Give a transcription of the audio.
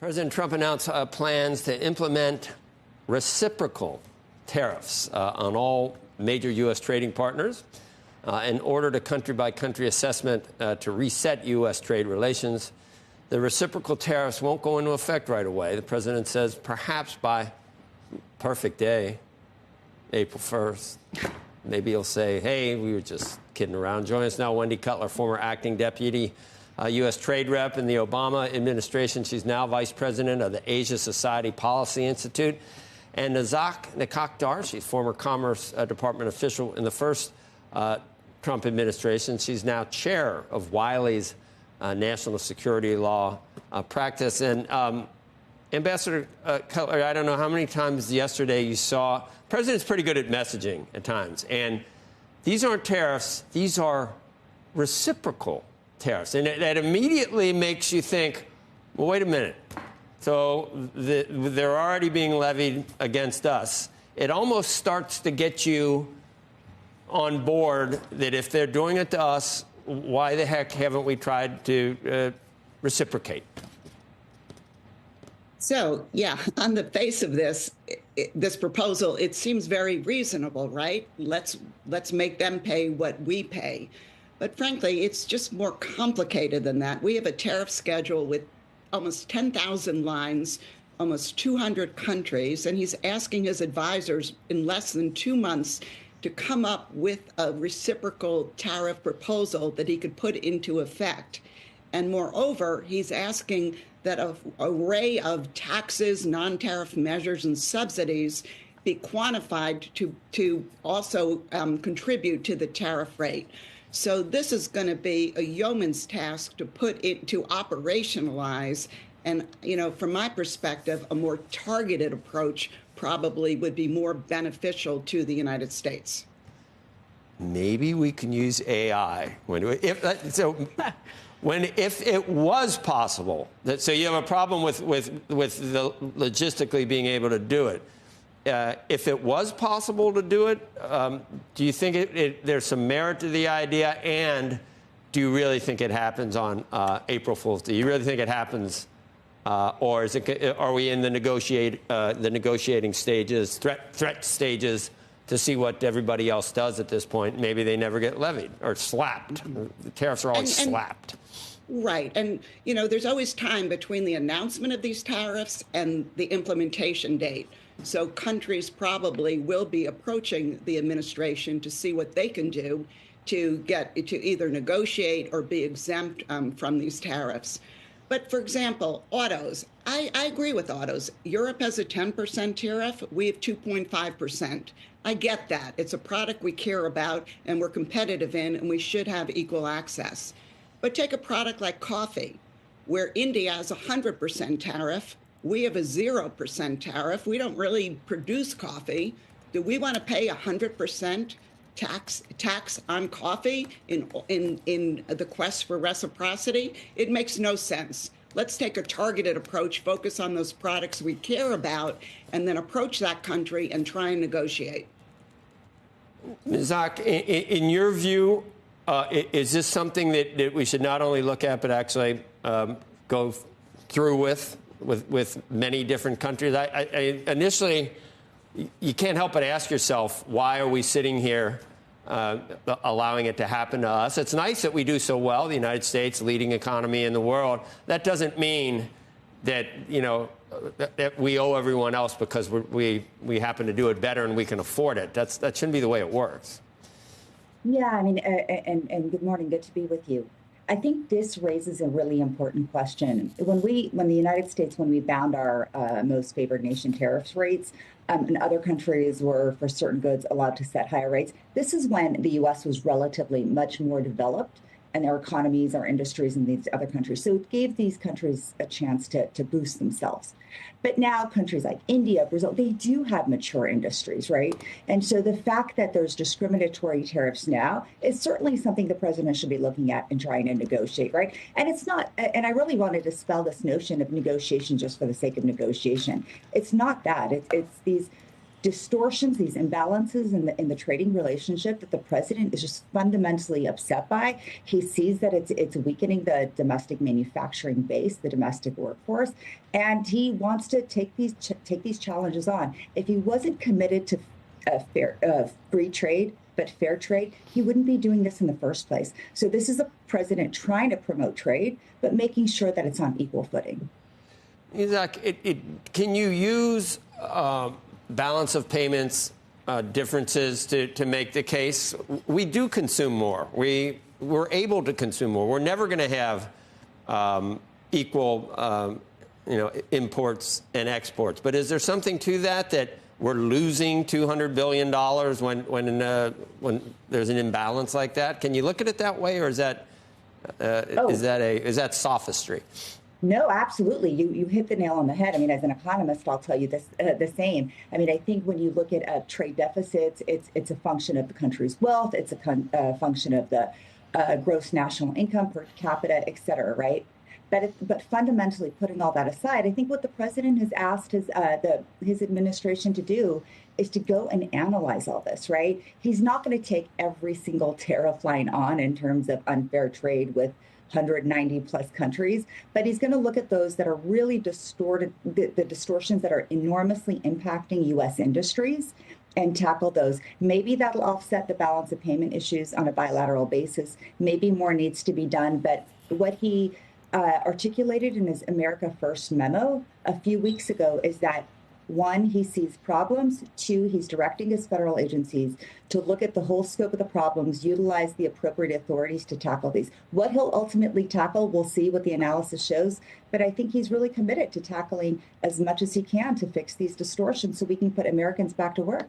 President Trump announced plans to implement reciprocal tariffs on all major U.S. trading partners in order to country-by-country assessment to reset U.S. trade relations. The reciprocal tariffs won't go into effect right away. The president says perhaps by perfect day, April 1st. Maybe he'll say, hey, we were just kidding around. Joining us now, Wendy Cutler, former acting deputy U.S. trade rep in the Obama administration. She's now vice president of the Asia Society Policy Institute. And Nazak Nikakhtar, she's former Commerce Department official in the first Trump administration. She's now chair of Wiley's national security law practice. And Ambassador Cutler, I don't know how many times yesterday you saw, the president's pretty good at messaging at times. And these aren't tariffs, these are reciprocal tariffs. And that immediately makes you think, well, wait a minute. So they're already being levied against us. It almost starts to get you on board that if they're doing it to us, why the heck haven't we tried to reciprocate? So, yeah, on the face of this proposal, it seems very reasonable, right? Let's make them pay what we pay. But frankly, it's just more complicated than that. We have a tariff schedule with almost 10,000 lines, almost 200 countries, and he's asking his advisors in less than 2 months to come up with a reciprocal tariff proposal that he could put into effect. And moreover, he's asking that an array of taxes, non-tariff measures, and subsidies be quantified to also contribute to the tariff rate. So this is going to be a yeoman's task to put it to operationalize. And, you know, from my perspective, a more targeted approach probably would be more beneficial to the United States. Maybe we can use AI. If it was possible, so you have a problem with the logistically being able to do it. If it was possible to do it, do you think there's some merit to the idea? And do you really think it happens on April Fool's? Do you really think it happens, or are we in the negotiating stages, threat stages, to see what everybody else does at this point? Maybe they never get levied or slapped. The tariffs are always slapped. Right. And, you know, there's always time between the announcement of these tariffs and the implementation date. So countries probably will be approaching the administration to see what they can do to get to either negotiate or be exempt from these tariffs. But for example, autos, I agree with autos. Europe has a 10% tariff. We have 2.5%. I get that. It's a product we care about and we're competitive in, and we should have equal access. But take a product like coffee, where India has a 100% tariff. We have a 0% tariff. We don't really produce coffee. Do we want to pay 100% tax on coffee in the quest for reciprocity? It makes no sense. Let's take a targeted approach, focus on those products we care about, and then approach that country and try and negotiate. Zach, in your view, is this something that we should not only look at, but actually go through with many different countries? Initially, you can't help but ask yourself, why are we sitting here allowing it to happen to us? It's nice that we do so well, the United States, leading economy in the world. That doesn't mean that, you know, that we owe everyone else because we happen to do it better and we can afford it. That shouldn't be the way it works. Yeah, I mean, and good morning, good to be with you. I think this raises a really important question. When the United States, when we bound our most favored nation tariffs rates, and other countries were, for certain goods, allowed to set higher rates, this is when the U.S. was relatively much more developed, and their economies, our industries in these other countries. So it gave these countries a chance to boost themselves. But now countries like India, Brazil, they do have mature industries, right? And so the fact that there's discriminatory tariffs now is certainly something the president should be looking at and trying to negotiate, right? And it's not, and I really want to dispel this notion of negotiation just for the sake of negotiation. It's not that. It's these distortions, these imbalances in the trading relationship that the president is just fundamentally upset by. He sees that it's weakening the domestic manufacturing base, the domestic workforce, and he wants to take these challenges on. If he wasn't committed to free trade, but fair trade, he wouldn't be doing this in the first place. So this is a president trying to promote trade, but making sure that it's on equal footing. Nazak, can you use balance of payments differences to make the case? We do consume more. We're able to consume more. We're never going to have equal imports and exports. But is there something to that we're losing $200 billion when there's an imbalance like that? Can you look at it that way, or is that sophistry? No, absolutely. You hit the nail on the head. I mean, as an economist, I'll tell you this the same. I mean, I think when you look at trade deficits, it's a function of the country's wealth. It's a function of the gross national income per capita, et cetera, right? But fundamentally, putting all that aside, I think what the president has asked his administration to do is to go and analyze all this, right? He's not going to take every single tariff line on in terms of unfair trade with 190 plus countries, but he's going to look at those that are really distorted, the distortions that are enormously impacting U.S. industries, and tackle those. Maybe that'll offset the balance of payment issues on a bilateral basis. Maybe more needs to be done, but what he articulated in his America First memo a few weeks ago is that, one, he sees problems. Two, he's directing his federal agencies to look at the whole scope of the problems, utilize the appropriate authorities to tackle these. What he'll ultimately tackle, we'll see what the analysis shows. But I think he's really committed to tackling as much as he can to fix these distortions so we can put Americans back to work.